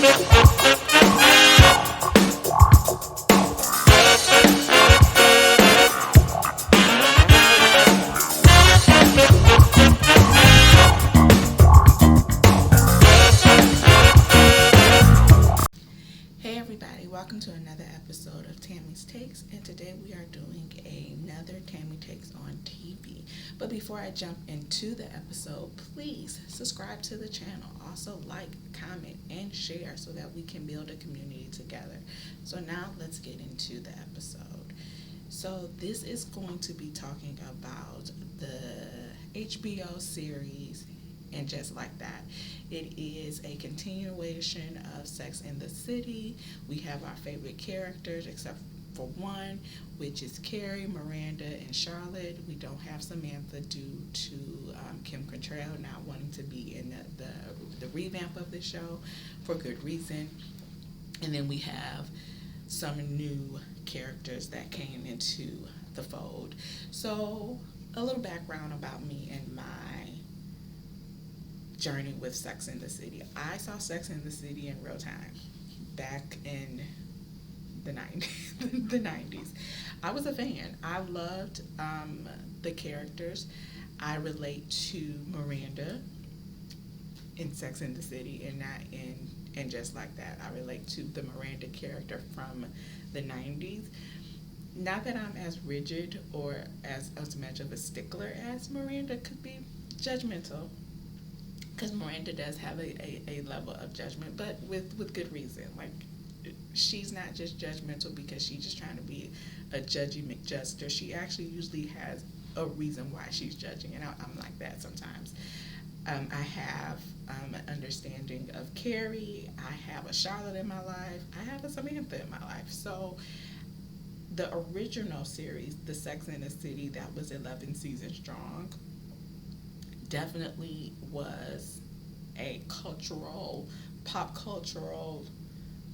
Hey everybody, welcome to another episode of Tammy's Takes, and today we are doing another Tammy Takes on TV. But before I jump into the episode, please subscribe to the channel. Also like, comment, and share so that we can build a community together. So now let's get into the episode. So this is going to be talking about the HBO series And Just Like That. It is a continuation of Sex in the City. We have our favorite characters except for one, which is Carrie, Miranda, and Charlotte. We don't have Samantha due to Kim Cattrall not wanting to be in the revamp of the show for good reason. And then we have some new characters that came into the fold. So a little background about me and my journey with Sex in the City. I saw Sex in the City in real time back in the 90s. I was a fan. I loved the characters. I relate to Miranda in Sex in the City and not in And Just Like That. I relate to the Miranda character from the 90s. Not that I'm as rigid or as much of a stickler as Miranda could be judgmental, because Miranda does have a level of judgment, but with good reason. Like, she's not just judgmental because she's just trying to be a judgy McJuster. She actually usually has a reason why she's judging, and I'm like that sometimes. I have an understanding of Carrie. I have a Charlotte in my life. I have a Samantha in my life. So the original series, The Sex in the City, that was 11 seasons strong, definitely was a pop cultural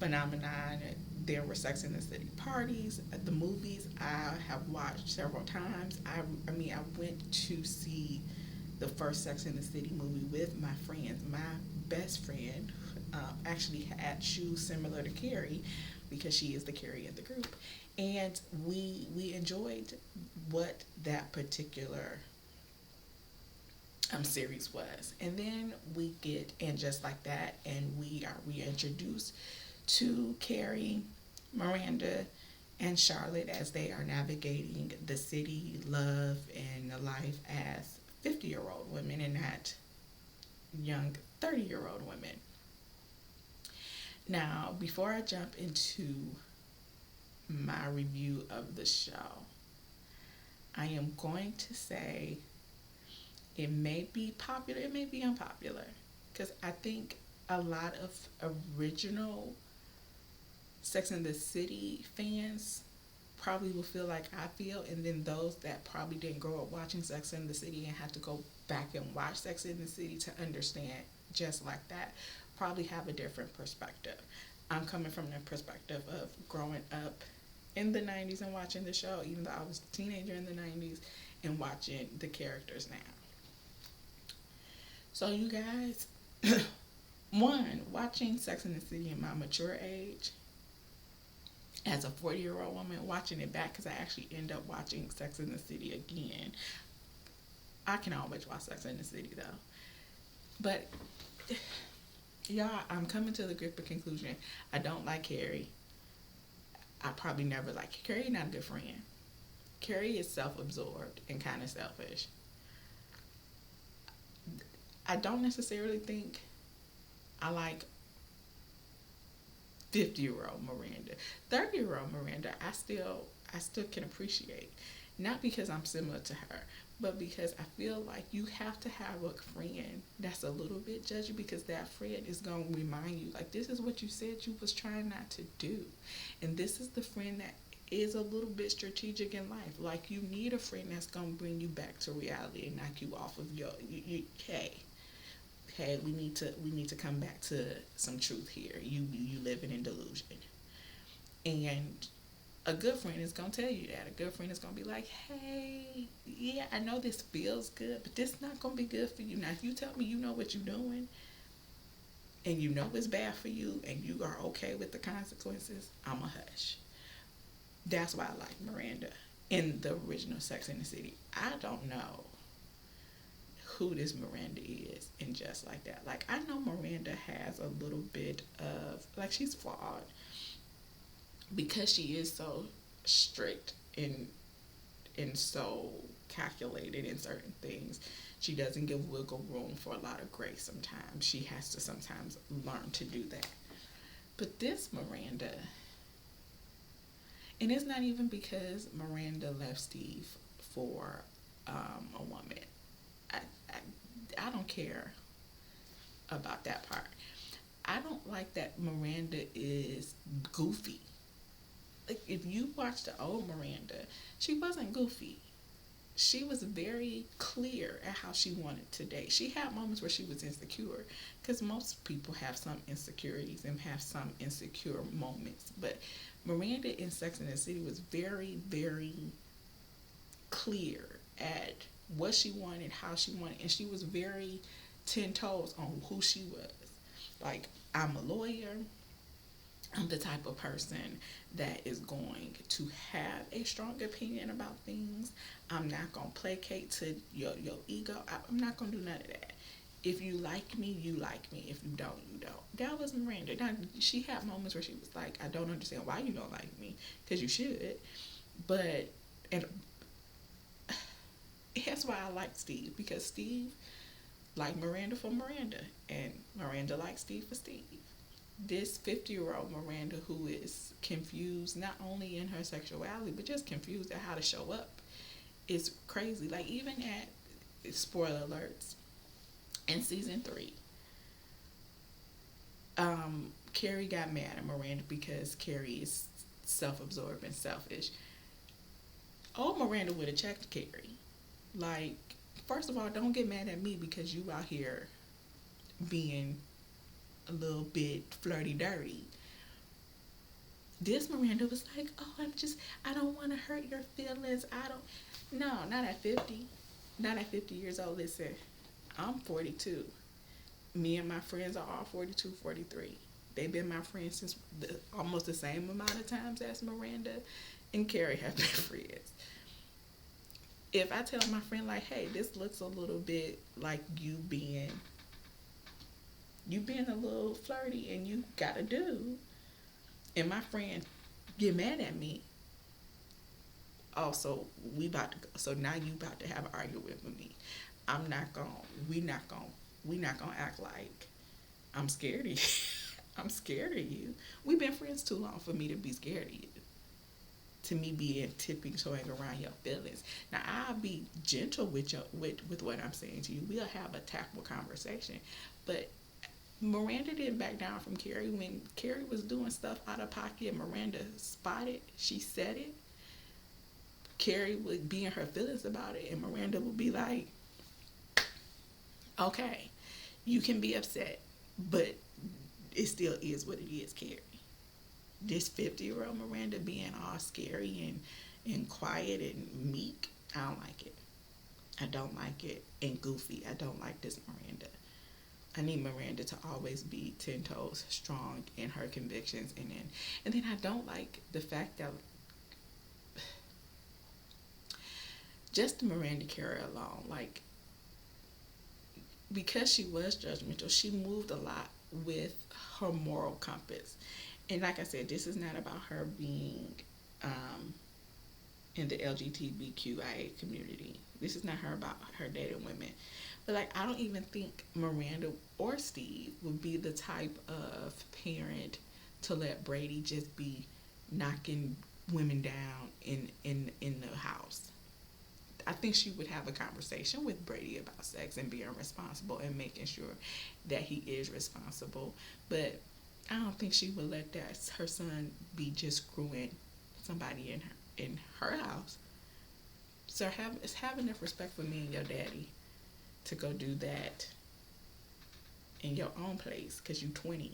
phenomenon. There were Sex in the City parties. The movies I have watched several times. I mean, I went to see the first Sex in the City movie with my friends. My best friend actually had shoes similar to Carrie because she is the Carrie in the group. And we enjoyed what that particular series was. And then we get And Just Like That, and we are reintroduced to Carrie, Miranda, and Charlotte as they are navigating the city, love, and life as 50-year-old women and not young 30-year-old women. Now, before I jump into my review of the show, I am going to say it may be popular, it may be unpopular, because I think a lot of original Sex and the City fans probably will feel like I feel, and then those that probably didn't grow up watching Sex and the City and had to go back and watch Sex and the City to understand Just Like That probably have a different perspective. I'm coming from the perspective of growing up in the 90s and watching the show, even though I was a teenager in the 90s, and watching the characters now. So you guys, one, watching Sex and the City in my mature age, as a 40-year-old woman, watching it back, because I actually end up watching Sex and the City again. I can always watch Sex and the City though. But y'all, I'm coming to the gripping conclusion. I don't like Carrie. I probably never liked Carrie. Not a good friend. Carrie is self-absorbed and kind of selfish. I don't necessarily think I like 50-year-old Miranda. 30-year-old Miranda, I still can appreciate. Not because I'm similar to her, but because I feel like you have to have a friend that's a little bit judgy, because that friend is going to remind you, like, this is what you said you was trying not to do. And this is the friend that is a little bit strategic in life. Like, you need a friend that's going to bring you back to reality and knock you off of your, hey, we need to come back to some truth here. You living in delusion. And a good friend is going to tell you that. A good friend is going to be like, hey, yeah, I know this feels good, but this not going to be good for you. Now, if you tell me you know what you're doing, and you know it's bad for you and you are okay with the consequences, I'm a hush. That's why I like Miranda in the original Sex and the City. I don't know who this Miranda is in Just Like That. Like, I know Miranda has a little bit of, like, she's flawed because she is so strict and so calculated in certain things. She doesn't give wiggle room for a lot of grace sometimes. She has to sometimes learn to do that. But this Miranda, and it's not even because Miranda left Steve for a woman. I, I don't care about that part. I don't like that Miranda is goofy. Like, if you watch the old Miranda, she wasn't goofy. She was very clear at how she wanted to date. She had moments where she was insecure, because most people have some insecurities and have some insecure moments. But Miranda in Sex and the City was very, very clear at what she wanted, how she wanted, and she was very 10 toes on who she was. Like, I'm a lawyer. I'm the type of person that is going to have a strong opinion about things. I'm not going to placate to your ego. I'm not going to do none of that. If you like me, you like me. If you don't, you don't. That was Miranda. Now, she had moments where she was like, I don't understand why you don't like me, because you should. But, and that's why I like Steve, because Steve liked Miranda for Miranda, and Miranda liked Steve for Steve. This 50-year-old Miranda, who is confused not only in her sexuality but just confused at how to show up, is crazy. Like, even at, spoiler alerts, in season 3, Carrie got mad at Miranda because Carrie is self-absorbed and selfish. Old Miranda would have checked Carrie. Like, first of all, don't get mad at me because you out here being a little bit flirty dirty. This Miranda was like, oh, I don't want to hurt your feelings. No, not at 50. Not at 50 years old. Listen, I'm 42. Me and my friends are all 42, 43. They've been my friends since almost the same amount of times as Miranda and Carrie have been friends. If I tell my friend, like, hey, this looks a little bit like you being a little flirty and you got a dude, and my friend get mad at me, also so now you about to have an argument with me. We not gonna act like I'm scared of you. I'm scared of you. We've been friends too long for me to be scared of you, to me being tipping toeing around your feelings. Now, I'll be gentle with what I'm saying to you. We'll have a tactful conversation, but Miranda didn't back down from Carrie. When Carrie was doing stuff out of pocket, Miranda spotted, she said it. Carrie would be in her feelings about it, and Miranda would be like, okay, you can be upset, but it still is what it is, Carrie. This 50-year-old Miranda being all scary and quiet and meek, I don't like it. I don't like it. And goofy. I don't like this Miranda. I need Miranda to always be 10 toes strong in her convictions, and then I don't like the fact that just the Miranda character alone, like, because she was judgmental, she moved a lot with her moral compass. And like I said, this is not about her being in the LGBTQIA community. This is not about her dating women. But, like, I don't even think Miranda or Steve would be the type of parent to let Brady just be knocking women down in the house. I think she would have a conversation with Brady about sex and being responsible and making sure that he is responsible. But I don't think she would let her son be just screwing somebody in her house. So have enough respect for me and your daddy to go do that in your own place, because you're 20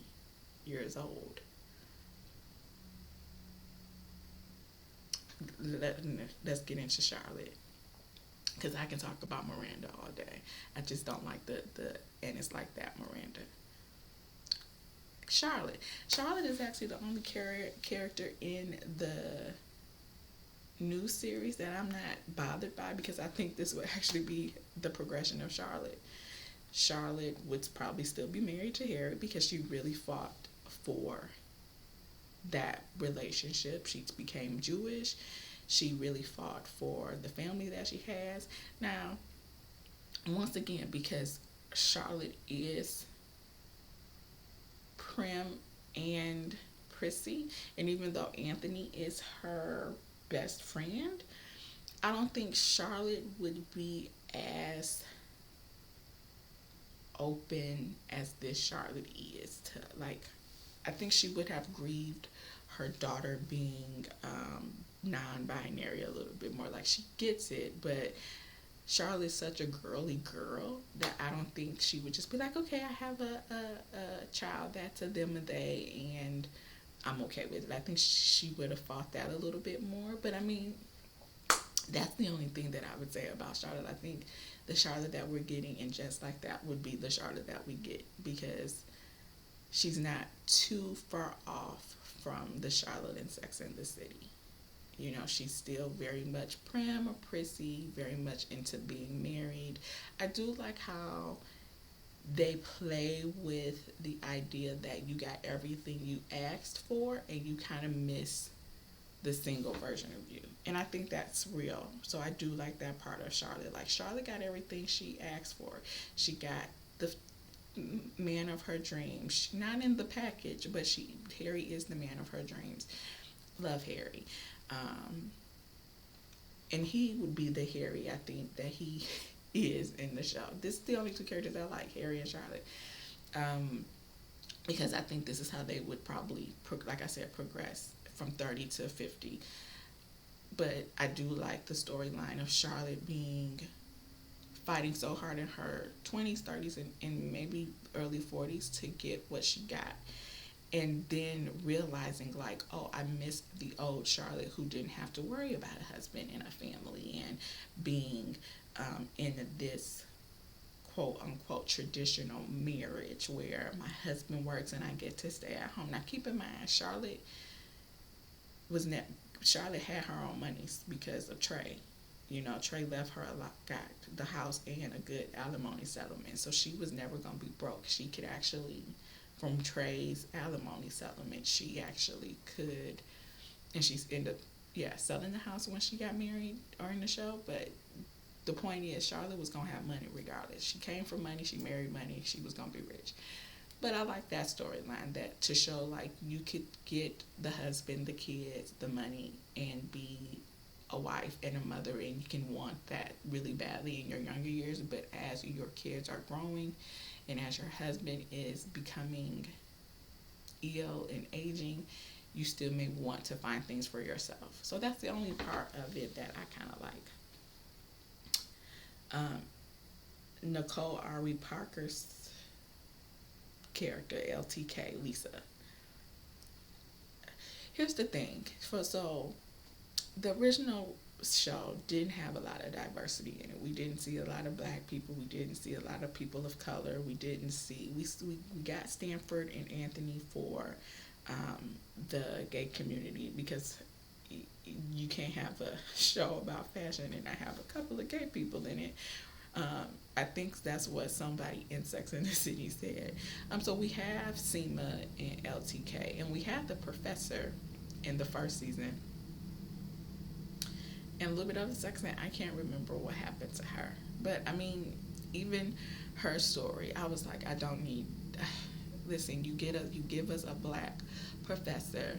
years old. Let's get into Charlotte, because I can talk about Miranda all day. I just don't like the and it's like that Miranda. Charlotte. Charlotte is actually the only character in the new series that I'm not bothered by, because I think this would actually be the progression of Charlotte. Charlotte would probably still be married to Harry because she really fought for that relationship. She became Jewish. She really fought for the family that she has. Now, once again, because Charlotte is prim and prissy, and even though Anthony is her best friend, I don't think Charlotte would be as open as this Charlotte is to, like, I think she would have grieved her daughter being non-binary a little bit more. Like, she gets it, but Charlotte's such a girly girl that I don't think she would just be like, okay, I have a child that's a them and they, and I'm okay with it. I think she would have fought that a little bit more. But I mean, that's the only thing that I would say about Charlotte. I think the Charlotte that we're getting, and just like that, would be the Charlotte that we get, because she's not too far off from the Charlotte in Sex and the City. You know, she's still very much prim or prissy, very much into being married. I do like how they play with the idea that you got everything you asked for and you kind of miss the single version of you. And I think that's real. So I do like that part of Charlotte. Like, Charlotte got everything she asked for. She got the man of her dreams. Not in the package, but Harry is the man of her dreams. Love Harry. And he would be the Harry, I think, that he is in the show. This is the only two characters I like, Harry and Charlotte. Because I think this is how they would probably, like I said, progress from 30 to 50. But I do like the storyline of Charlotte fighting so hard in her 20s, 30s, and maybe early 40s to get what she got. And then realizing, like, oh, I missed the old Charlotte who didn't have to worry about a husband and a family and being in this quote unquote traditional marriage where my husband works and I get to stay at home. Now, keep in mind, Charlotte had her own monies because of Trey. You know, Trey left her a lot, got the house and a good alimony settlement, so she was never gonna be broke. She could actually, from Trey's alimony settlement, she actually could, and she's ended up, selling the house when she got married or in the show. But the point is, Charlotte was gonna have money regardless. She came from money, she married money, she was gonna be rich. But I like that storyline, that to show, like, you could get the husband, the kids, the money, and be a wife and a mother, and you can want that really badly in your younger years. But as your kids are growing and as your husband is becoming ill and aging, you still may want to find things for yourself. So that's the only part of it that I kind of like. Nicole Ari Parker's character, LTK, Lisa. Here's the thing. So the original show didn't have a lot of diversity in it. We didn't see a lot of black people. We didn't see a lot of people of color. We got Stanford and Anthony for the gay community, because you can't have a show about fashion and not have a couple of gay people in it. I think that's what somebody in Sex and the City said. So we have Seema and LTK, and we have the professor in the first season. And a little bit of the second, I can't remember what happened to her. But I mean, even her story, I was like, I don't need. Listen, you give us a black professor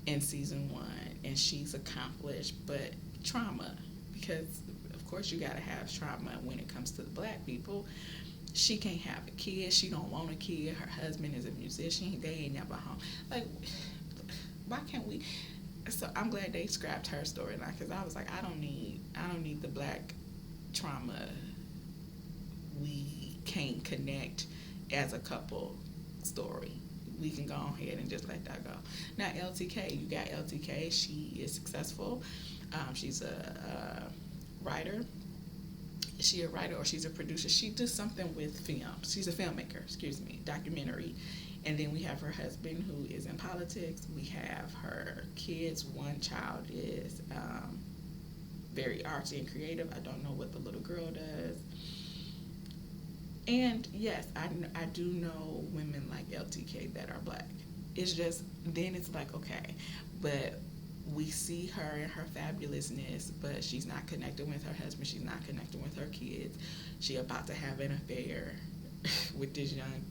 in season 1, and she's accomplished, but trauma, because of course you gotta have trauma when it comes to the black people. She can't have a kid. She don't want a kid. Her husband is a musician. They ain't never home. Like, why can't we? So I'm glad they scrapped her storyline, because I was like, I don't need the black trauma. We can't connect as a couple story. We can go ahead and just let that go. Now LTK, you got LTK. She is successful. She's a writer. she a writer or she's a producer. She does something with film. She's a filmmaker, excuse me, documentary. And then we have her husband who is in politics. We have her kids. One child is very artsy and creative. I don't know what the little girl does. And yes, I do know women like LTK that are black. It's just, then it's like, okay, but we see her in her fabulousness, but she's not connected with her husband. She's not connected with her kids. She about to have an affair with this young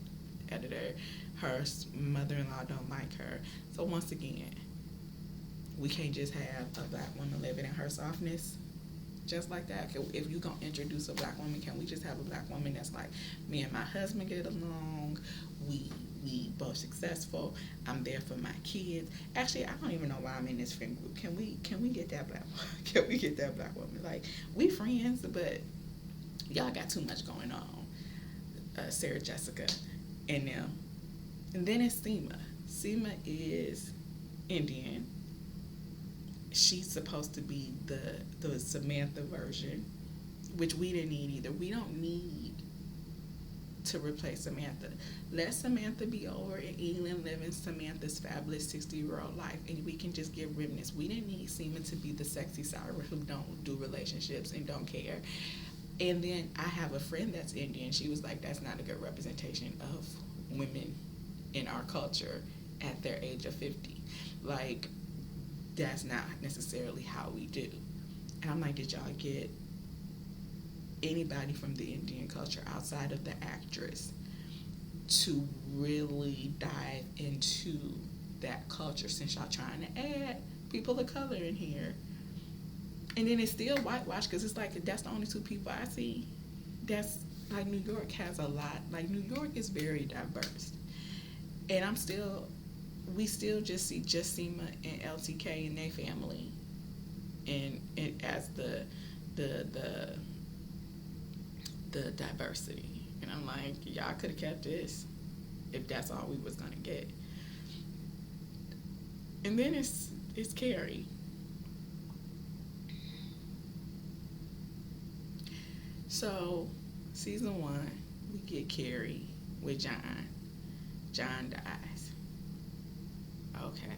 editor. Her mother-in-law don't like her. So once again, we can't just have a black woman living in her softness just like that. If you're going to introduce a black woman, can we just have a black woman that's like, me and my husband get along, we both successful, I'm there for my kids. Actually, I don't even know why I'm in this friend group. Can we get that black woman? Can we get that black woman? Like, we friends, but y'all got too much going on. Sarah Jessica and them. And then it's Seema. Seema is Indian. She's supposed to be the Samantha version, which we didn't need either. We don't need to replace Samantha. Let Samantha be over in England living Samantha's fabulous 60-year-old life, and we can just get remnants. We didn't need Seema to be the sexy side who don't do relationships and don't care. And then I have a friend that's Indian. She was like, that's not a good representation of women in our culture at their age of 50. Like, that's not necessarily how we do. And I'm like, did y'all get anybody from the Indian culture outside of the actress to really dive into that culture, since y'all trying to add people of color in here? And then it's still whitewashed, because it's like, that's the only two people I see. That's like, New York has a lot. Like, New York is very diverse. And we still just see just Seema and LTK and their family, and as the diversity. And I'm like, y'all could have kept this if that's all we was gonna get. And then it's Carrie. So season 1, we get Carrie with John. John dies. Okay.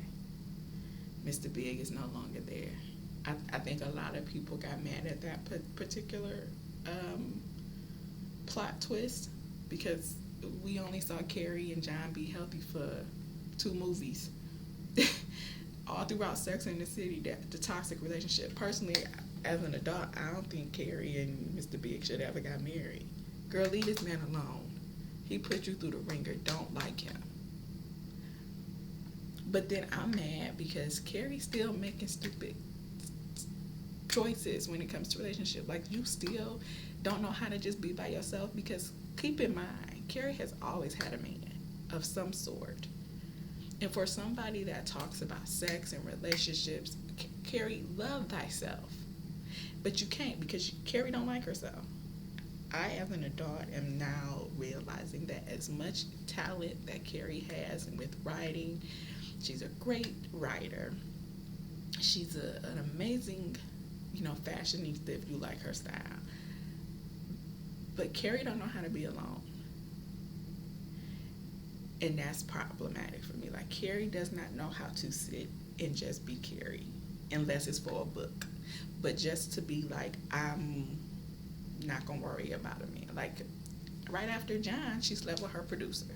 Mr. Big is no longer there. I think a lot of people got mad at that particular plot twist, because we only saw Carrie and John be healthy for 2 movies. All throughout Sex and the City, the toxic relationship. Personally, as an adult, I don't think Carrie and Mr. Big should ever got married. Girl, leave this man alone. He put you through the ringer. Don't like him. But then I'm mad because Carrie's still making stupid choices when it comes to relationship. Like, you still don't know how to just be by yourself, because keep in mind, Carrie has always had a man of some sort. And for somebody that talks about sex and relationships, Carrie, love thyself. But you can't, because Carrie don't like herself. I, as an adult, am now realizing that as much talent that Carrie has with writing, she's a great writer. She's an amazing, fashionista if you like her style. But Carrie don't know how to be alone. And that's problematic for me. Like, Carrie does not know how to sit and just be Carrie, unless it's for a book. But just to be like, I'm not gonna worry about a man. Like, right after John, she slept with her producer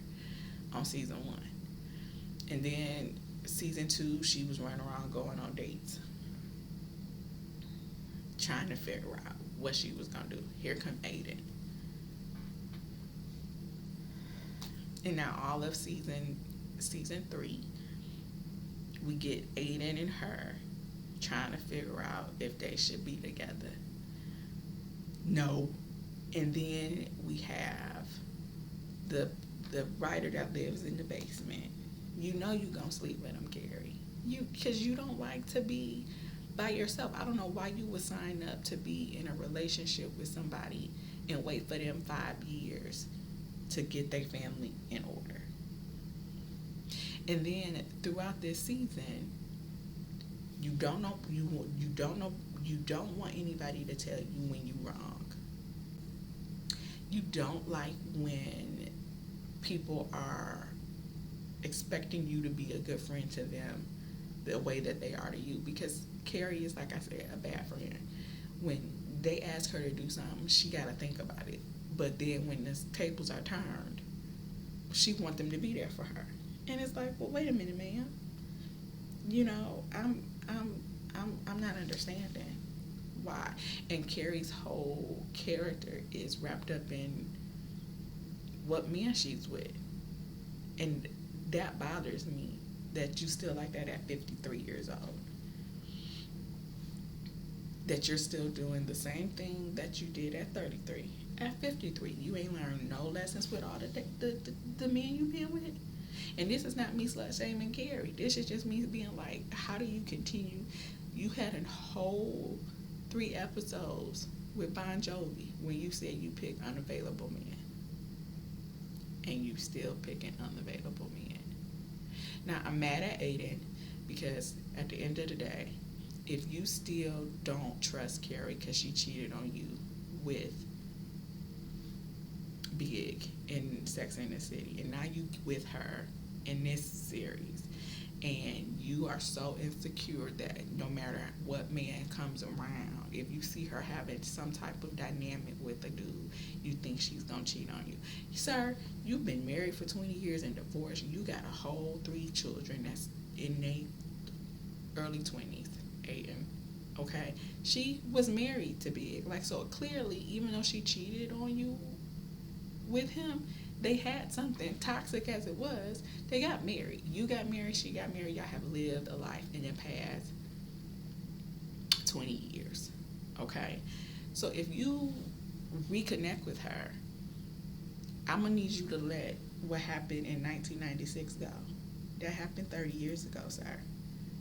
on season 1. And then season 2, she was running around going on dates, trying to figure out what she was gonna do. Here come Aiden. And now all of season 3, we get Aiden and her trying to figure out if they should be together. No. And then we have the writer that lives in the basement. You know you gonna sleep with him, Carrie. Because you don't like to be by yourself. I don't know why you would sign up to be in a relationship with somebody and wait for them 5 years to get their family in order. And then throughout this season, you don't want anybody to tell you when you're wrong. You don't like when people are expecting you to be a good friend to them the way that they are to you, because Carrie is, like I said, a bad friend. When they ask her to do something, she got to think about it. But then when the tables are turned, she want them to be there for her. And it's like, well, wait a minute, man. You know, I'm not understanding why. And Carrie's whole character is wrapped up in what man she's with. And that bothers me, that you still like that at 53 years old. That you're still doing the same thing that you did at 33. At 53, you ain't learned no lessons with all the men you've been with. And this is not me slut shaming Carrie. This is just me being like, how do you continue? You had a whole 3 episodes with Bon Jovi when you said you pick unavailable men. And you still picking unavailable men. Now, I'm mad at Aiden because at the end of the day, if you still don't trust Carrie because she cheated on you with Big in Sex and the City, and now you with her in this series, and you are so insecure that no matter what man comes around, if you see her having some type of dynamic with a dude, you think she's gonna cheat on you. Sir, you've been married for 20 years and divorced. You got a whole 3 children that's in their early 20s, Aiden. Okay? She was married to Big. Like, so clearly, even though she cheated on you with him, they had something, toxic as it was. They got married. You got married, she got married. Y'all have lived a life in the past 20 years. Okay? So if you reconnect with her, I'm going to need you to let what happened in 1996 go. That happened 30 years ago, sir.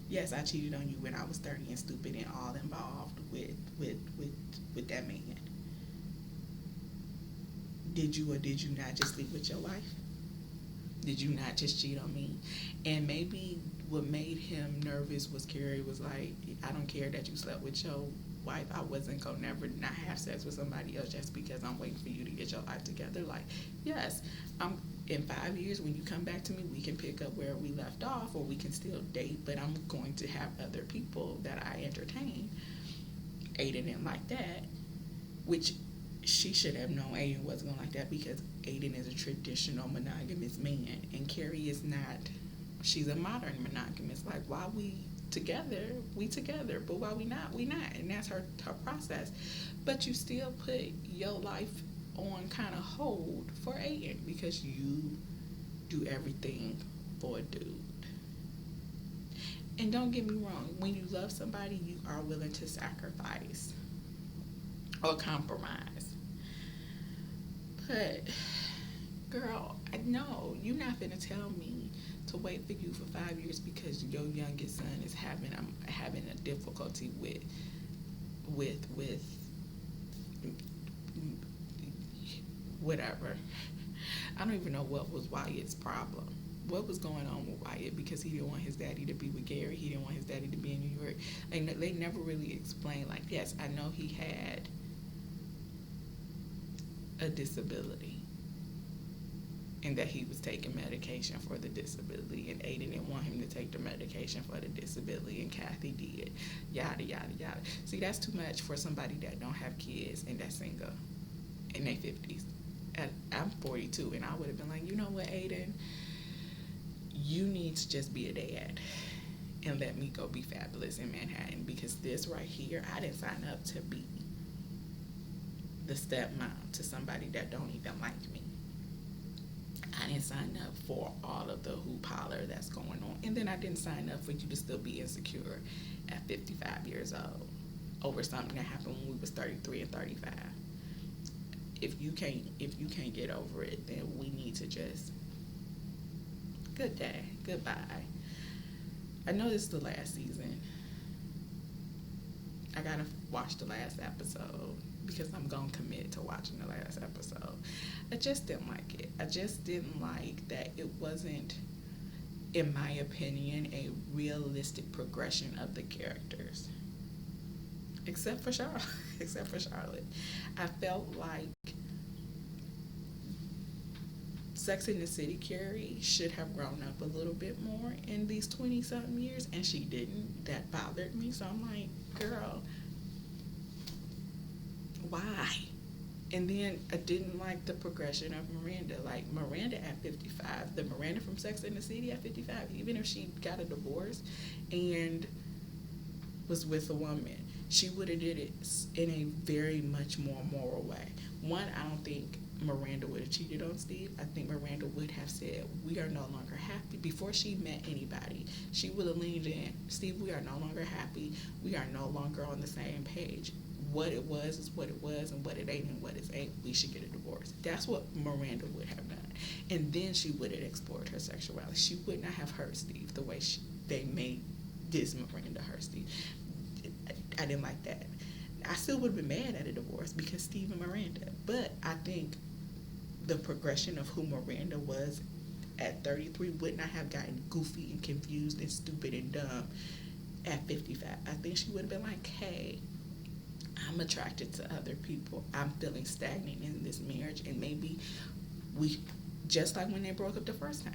Yes, I cheated on you when I was 30 and stupid and all involved with that man. Did you or did you not just sleep with your wife? Did you not just cheat on me? And maybe what made him nervous was Carrie was like, I don't care that you slept with your wife. I wasn't gonna never not have sex with somebody else just because I'm waiting for you to get your life together. Like, yes, in 5 years when you come back to me, we can pick up where we left off, or we can still date, but I'm going to have other people that I entertain. Aiden didn't like that, which she should have known Aiden wasn't going to like that, because Aiden is a traditional monogamous man and Carrie is not. She's a modern monogamous. Like, while we together, but while we not, and that's her process. But you still put your life on kind of hold for Aiden because you do everything for a dude. And don't get me wrong, when you love somebody, you are willing to sacrifice or compromise. But, girl, I know you're not gonna tell me to wait for you for 5 years because your youngest son is having a difficulty with whatever. I don't even know what was Wyatt's problem. What was going on with Wyatt? Because he didn't want his daddy to be with Gary. He didn't want his daddy to be in New York. Like, they never really explained, like, yes, I know he had a disability and that he was taking medication for the disability, and Aiden didn't want him to take the medication for the disability, and Kathy did. Yada, yada, yada. See, that's too much for somebody that don't have kids and that's single in their 50s. I'm 42, and I would have been like, you know what, Aiden? You need to just be a dad and let me go be fabulous in Manhattan, because this right here, I didn't sign up to be the stepmom to somebody that don't even like me. I didn't sign up for all of the hoop holler that's going on. And then I didn't sign up for you to still be insecure at 55 years old over something that happened when we was 33 and 35. If you can't get over it, then we need to just, good day, goodbye. I know this is the last season. I gotta watch the last episode because I'm gonna commit to watching the last episode. I just didn't like it. I just didn't like that it wasn't, in my opinion, a realistic progression of the characters. Except for Charlotte. I felt like Sex in the City Carrie should have grown up a little bit more in these 20 something years, and she didn't. That bothered me. So I'm like, girl, why? And then I didn't like the progression of Miranda. Like Miranda at 55, the Miranda from Sex in the City at 55, even if she got a divorce and was with a woman, she would have did it in a very much more moral way. One, I don't think Miranda would have cheated on Steve. I think Miranda would have said, we are no longer happy. Before she met anybody, she would have leaned in, Steve, we are no longer happy. We are no longer on the same page. What it was is what it was, and what it ain't and what it ain't. We should get a divorce. That's what Miranda would have done. And then she would have explored her sexuality. She would not have hurt Steve the way they made this Miranda hurt Steve. I didn't like that. I still would have been mad at a divorce because Steve and Miranda. But I think the progression of who Miranda was at 33 would not have gotten goofy and confused and stupid and dumb at 55. I think she would have been like, hey, I'm attracted to other people. I'm feeling stagnant in this marriage, and maybe we, just like when they broke up the first time,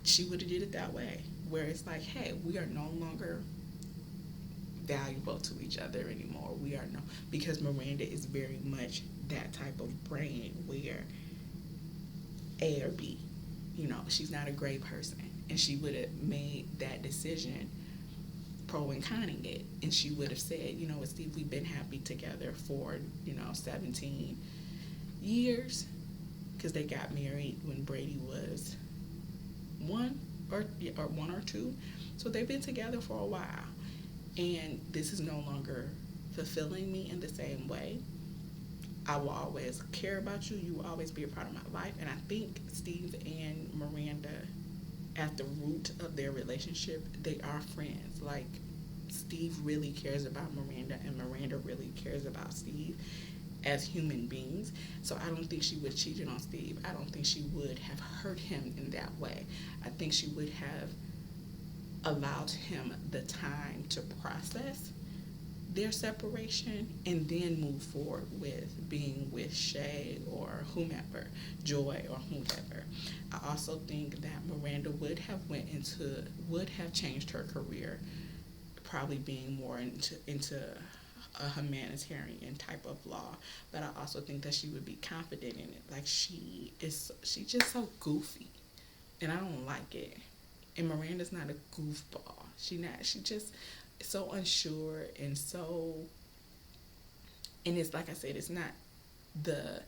she would have did it that way, where it's like, hey, we are no longer valuable to each other anymore. We are no, because Miranda is very much that type of brain where A or B, she's not a gray person, and she would have made that decision pro and conning it, and she would have said, Steve, we've been happy together for 17 years, because they got married when Brady was one or two, so they've been together for a while, and this is no longer fulfilling me in the same way. I will always care about you. You will always be a part of my life. And I think Steve and Miranda, at the root of their relationship, they are friends. Like, Steve really cares about Miranda, and Miranda really cares about Steve as human beings. So I don't think she would have cheated on Steve. I don't think she would have hurt him in that way. I think she would have allowed him the time to process their separation and then move forward with being with Shay or whomever, Joy or whomever. I also think that Miranda would have changed her career, probably being more into a humanitarian type of law. But I also think that she would be confident in it. Like, she's just so goofy, and I don't like it. And Miranda's not a goofball. She just so unsure and it's like I said, it's not the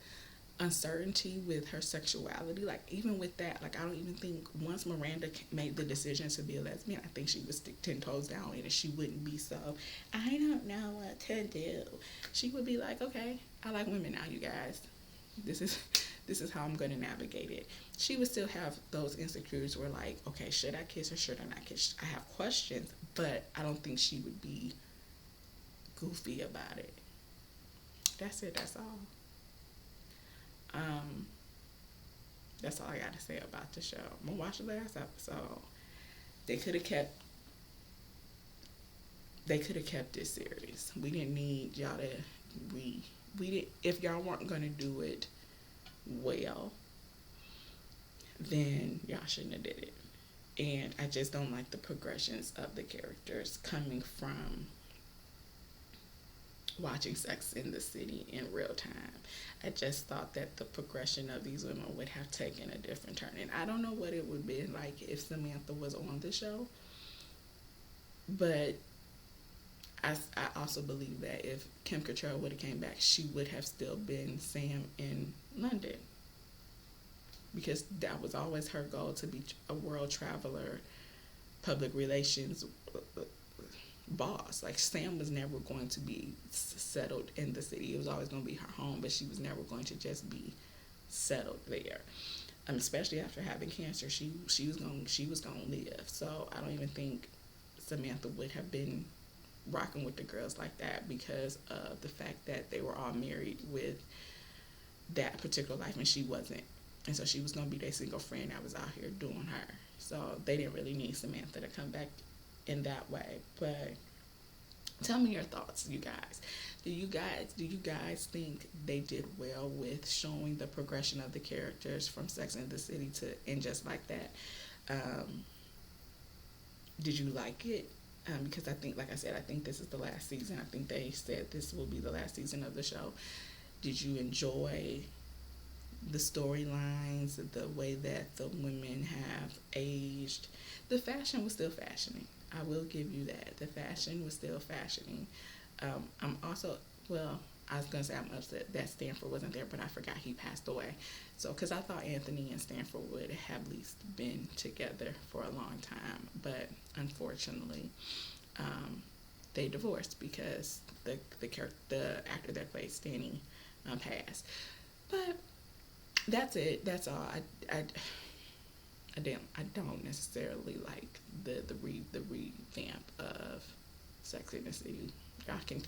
uncertainty with her sexuality. Like, even with that, like, I don't even think once Miranda made the decision to be a lesbian, I think she would stick 10 toes down in it. She wouldn't be so, I don't know what to do. She would be like, okay, I like women now, you guys. This is how I'm going to navigate it. She would still have those insecurities where, like, okay, should I kiss or should I not kiss? I have questions, but I don't think she would be goofy about it. That's it. That's all. That's all I got to say about the show. I'm going to watch the last episode. They could have kept this series. We didn't need y'all to we did, if y'all weren't going to do it well, then y'all shouldn't have did it. And I just don't like the progressions of the characters coming from watching Sex in the City in real time. I just thought that the progression of these women would have taken a different turn. And I don't know what it would be like if Samantha was on the show. But I also believe that if Kim Cattrall would have came back, she would have still been Sam in London. Because that was always her goal, to be a world traveler, public relations boss. Like, Sam was never going to be settled in the city. It was always going to be her home, but she was never going to just be settled there. Especially after having cancer, she was going to live. So I don't even think Samantha would have been rocking with the girls like that, because of the fact that they were all married with that particular life and she wasn't. And so she was going to be their single friend that was out here doing her. So they didn't really need Samantha to come back in that way. But Tell me your thoughts, you guys. Do you guys think they did well with showing the progression of the characters from Sex and the City to And Just Like That? Um, did you like it? Because I think, like I said, I think this is the last season. I think they said this will be the last season of the show. Did you enjoy the storylines, the way that the women have aged? The fashion was still fashioning. I will give you that. The fashion was still fashioning. I'm also, well, I was gonna say I'm upset that Stanford wasn't there, but I forgot he passed away. So, because I thought Anthony and Stanford would have at least been together for a long time, but unfortunately, um, they divorced because the actor that played Stanny passed. But that's it. That's all. I don't necessarily like the revamp of Sex and the City. Y'all can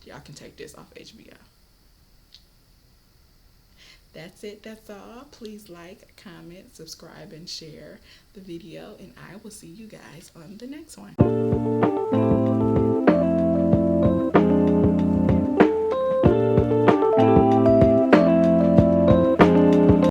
y'all can take this off HBO. That's it. That's all. Please like, comment, subscribe, and share the video, and I will see you guys on the next one.